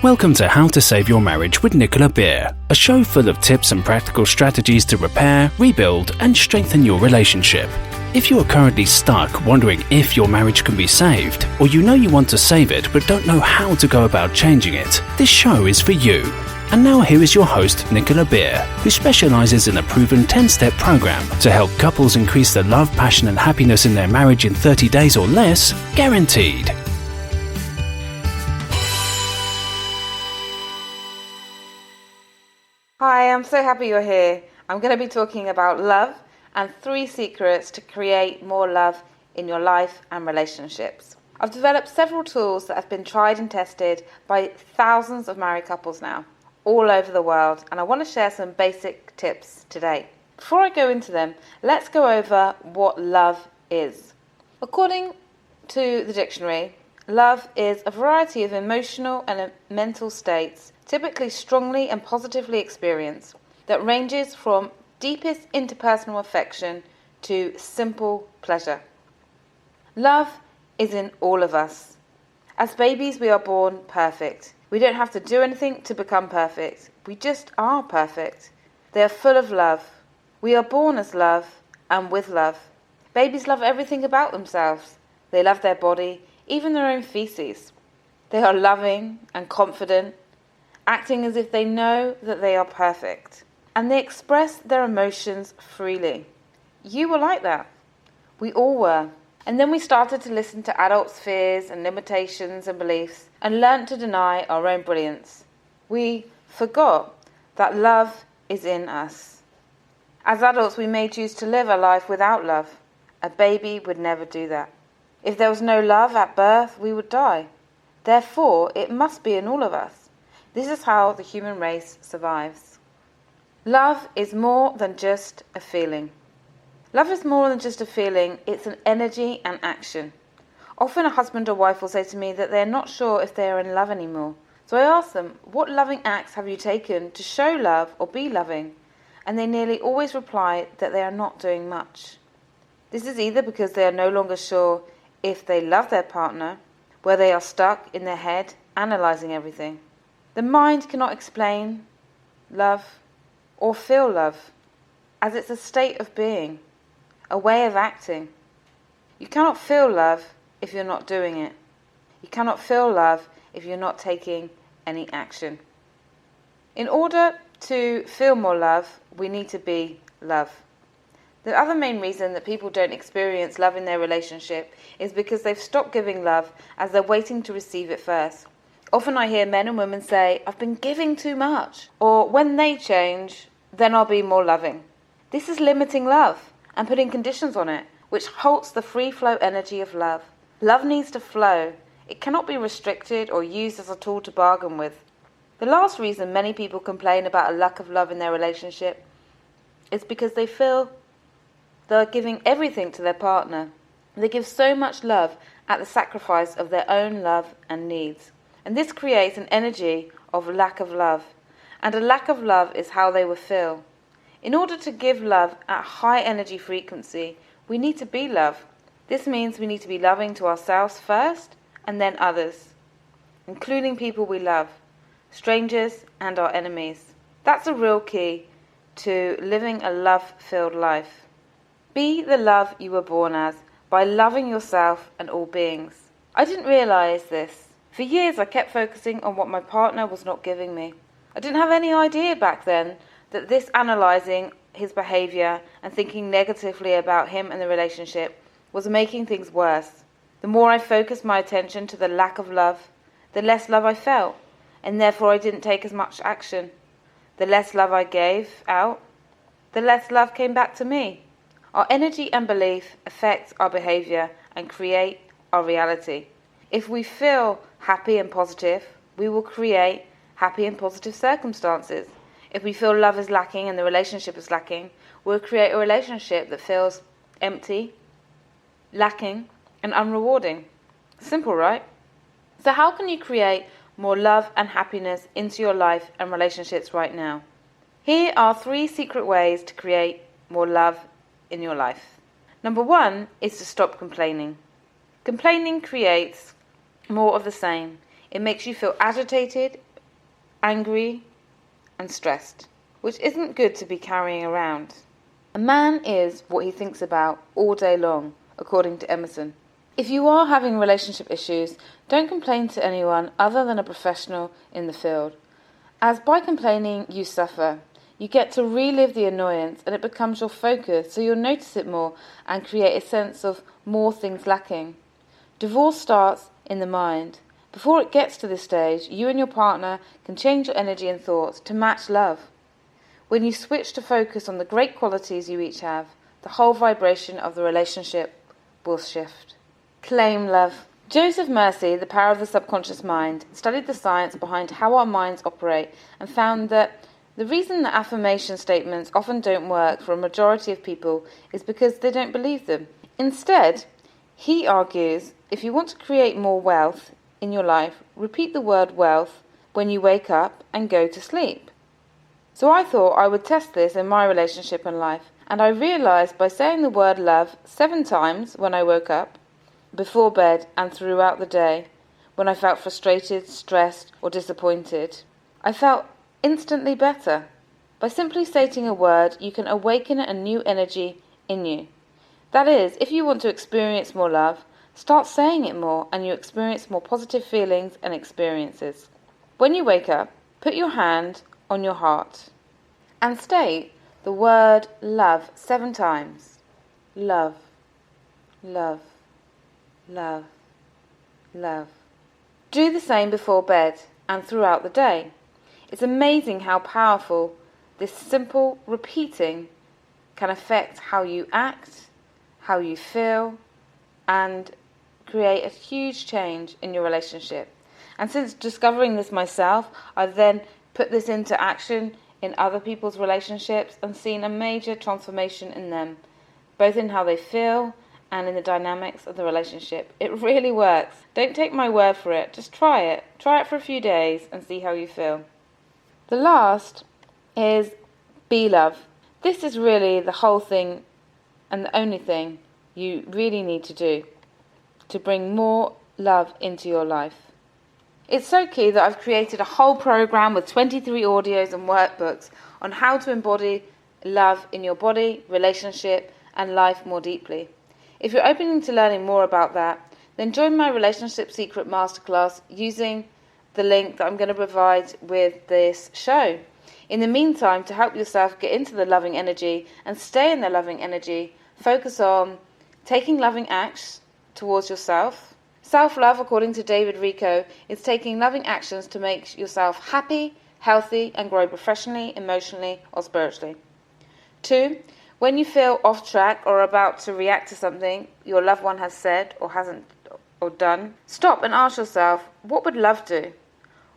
Welcome to How to Save Your Marriage with Nicola Beer, a show full of tips and practical strategies to repair, rebuild, and strengthen your relationship. If you are currently stuck wondering if your marriage can be saved, or you know you want to save it but don't know how to go about changing it, this show is for you. And now here is your host, Nicola Beer, who specializes in a proven 10-step program to help couples increase the love, passion, and happiness in their marriage in 30 days or less, guaranteed. Hi, I'm so happy you're here. I'm going to be talking about love and 3 secrets to create more love in your life and relationships. I've developed several tools that have been tried and tested by thousands of married couples now, all over the world, and I want to share some basic tips today. Before I go into them, let's go over what love is. According to the dictionary, love is a variety of emotional and mental states, typically strongly and positively experienced, that ranges from deepest interpersonal affection to simple pleasure. Love is in all of us. As babies, we are born perfect. We don't have to do anything to become perfect. We just are perfect. They are full of love. We are born as love and with love. Babies love everything about themselves. They love their body, even their own feces. They are loving and confident, acting as if they know that they are perfect. And they express their emotions freely. You were like that. We all were. And then we started to listen to adults' fears and limitations and beliefs and learnt to deny our own brilliance. We forgot that love is in us. As adults, we may choose to live a life without love. A baby would never do that. If there was no love at birth, we would die. Therefore, it must be in all of us. This is how the human race survives. Love is more than just a feeling. Love is more than just a feeling, it's an energy and action. Often a husband or wife will say to me that they're not sure if they are in love anymore. So I ask them, what loving acts have you taken to show love or be loving? And they nearly always reply that they are not doing much. This is either because they are no longer sure if they love their partner, where they are stuck in their head analysing everything. The mind cannot explain love or feel love, as it's a state of being, a way of acting. You cannot feel love if you're not doing it. You cannot feel love if you're not taking any action. In order to feel more love, we need to be love. The other main reason that people don't experience love in their relationship is because they've stopped giving love as they're waiting to receive it first. Often I hear men and women say, I've been giving too much, or when they change, then I'll be more loving. This is limiting love and putting conditions on it, which halts the free flow energy of love. Love needs to flow. It cannot be restricted or used as a tool to bargain with. The last reason many people complain about a lack of love in their relationship is because they feel they're giving everything to their partner. They give so much love at the sacrifice of their own love and needs. And this creates an energy of lack of love. And a lack of love is how they will feel. In order to give love at high energy frequency, we need to be love. This means we need to be loving to ourselves first and then others, including people we love, strangers and our enemies. That's a real key to living a love-filled life. Be the love you were born as by loving yourself and all beings. I didn't realize this. For years I kept focusing on what my partner was not giving me. I didn't have any idea back then that this analysing his behaviour and thinking negatively about him and the relationship was making things worse. The more I focused my attention to the lack of love, the less love I felt, and therefore I didn't take as much action. The less love I gave out, the less love came back to me. Our energy and belief affect our behaviour and create our reality. If we feel happy and positive, we will create happy and positive circumstances. If we feel love is lacking and the relationship is lacking, we'll create a relationship that feels empty, lacking, and unrewarding. Simple, right? So how can you create more love and happiness into your life and relationships right now? Here are 3 secret ways to create more love in your life. Number 1 is to stop complaining. Complaining creates more of the same. It makes you feel agitated angry and stressed, which isn't good to be carrying around. A man is what he thinks about all day long, according to Emerson. If you are having relationship issues, don't complain to anyone other than a professional in the field, as by complaining you suffer. You get to relive the annoyance and it becomes your focus, so you'll notice it more and create a sense of more things lacking. Divorce starts in the mind. Before it gets to this stage, you and your partner can change your energy and thoughts to match love. When you switch to focus on the great qualities you each have, the whole vibration of the relationship will shift. Claim love. Joseph Mercy, The Power of the Subconscious Mind, studied the science behind how our minds operate and found that the reason that affirmation statements often don't work for a majority of people is because they don't believe them. Instead, he argues, if you want to create more wealth in your life, repeat the word wealth when you wake up and go to sleep. So I thought I would test this in my relationship and life, and I realised by saying the word love 7 times when I woke up, before bed and throughout the day, when I felt frustrated, stressed or disappointed, I felt instantly better. By simply stating a word, you can awaken a new energy in you. That is, if you want to experience more love, start saying it more and you experience more positive feelings and experiences. When you wake up, put your hand on your heart and state the word love 7 times. Love, love, love, love. Do the same before bed and throughout the day. It's amazing how powerful this simple repeating can affect how you act, how you feel, and create a huge change in your relationship. And since discovering this myself, I've then put this into action in other people's relationships and seen a major transformation in them, both in how they feel and in the dynamics of the relationship. It really works. Don't take my word for it. Just try it. Try it for a few days and see how you feel. The last is be love. This is really the whole thing and the only thing you really need to do to bring more love into your life. It's so key that I've created a whole program with 23 audios and workbooks on how to embody love in your body, relationship, and life more deeply. If you're open to learning more about that, then join my Relationship Secret Masterclass using the link that I'm going to provide with this show. In the meantime, to help yourself get into the loving energy and stay in the loving energy, focus on taking loving acts towards yourself. Self-love, according to David Richo, is taking loving actions to make yourself happy, healthy, and grow professionally, emotionally, or spiritually. 2, when you feel off track or about to react to something your loved one has said or hasn't or done, stop and ask yourself, what would love do?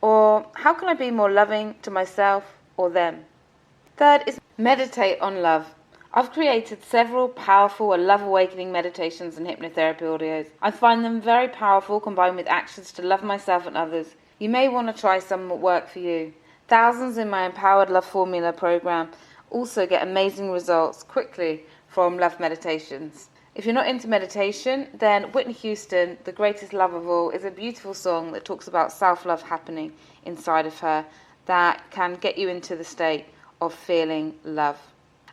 Or how can I be more loving to myself or them? 3rd is meditate on love. I've created several powerful and love awakening meditations and hypnotherapy audios. I find them very powerful combined with actions to love myself and others. You may want to try some that work for you. Thousands in my Empowered Love Formula program also get amazing results quickly from love meditations. If you're not into meditation, then Whitney Houston, The Greatest Love of All, is a beautiful song that talks about self-love happening inside of her that can get you into the state of feeling love.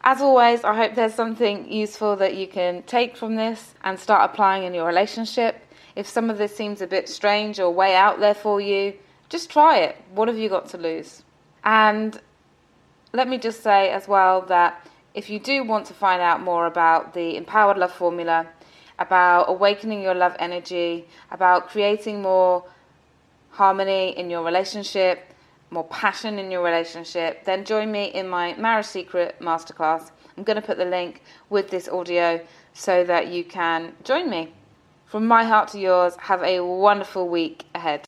As always, I hope there's something useful that you can take from this and start applying in your relationship. If some of this seems a bit strange or way out there for you, just try it. What have you got to lose? And let me just say as well that if you do want to find out more about the Empowered Love Formula, about awakening your love energy, about creating more harmony in your relationship, more passion in your relationship, then join me in my Marriage Secret Masterclass. I'm going to put the link with this audio so that you can join me. From my heart to yours, have a wonderful week ahead.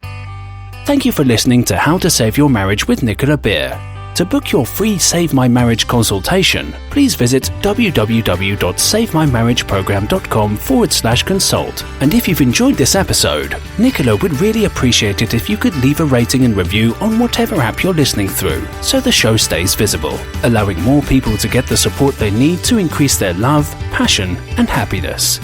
Thank you for listening to How to Save Your Marriage with Nicola Beer. To book your free Save My Marriage consultation, please visit www.savemymarriageprogram.com/consult. And if you've enjoyed this episode, Nicola would really appreciate it if you could leave a rating and review on whatever app you're listening through, so the show stays visible, allowing more people to get the support they need to increase their love, passion, and happiness.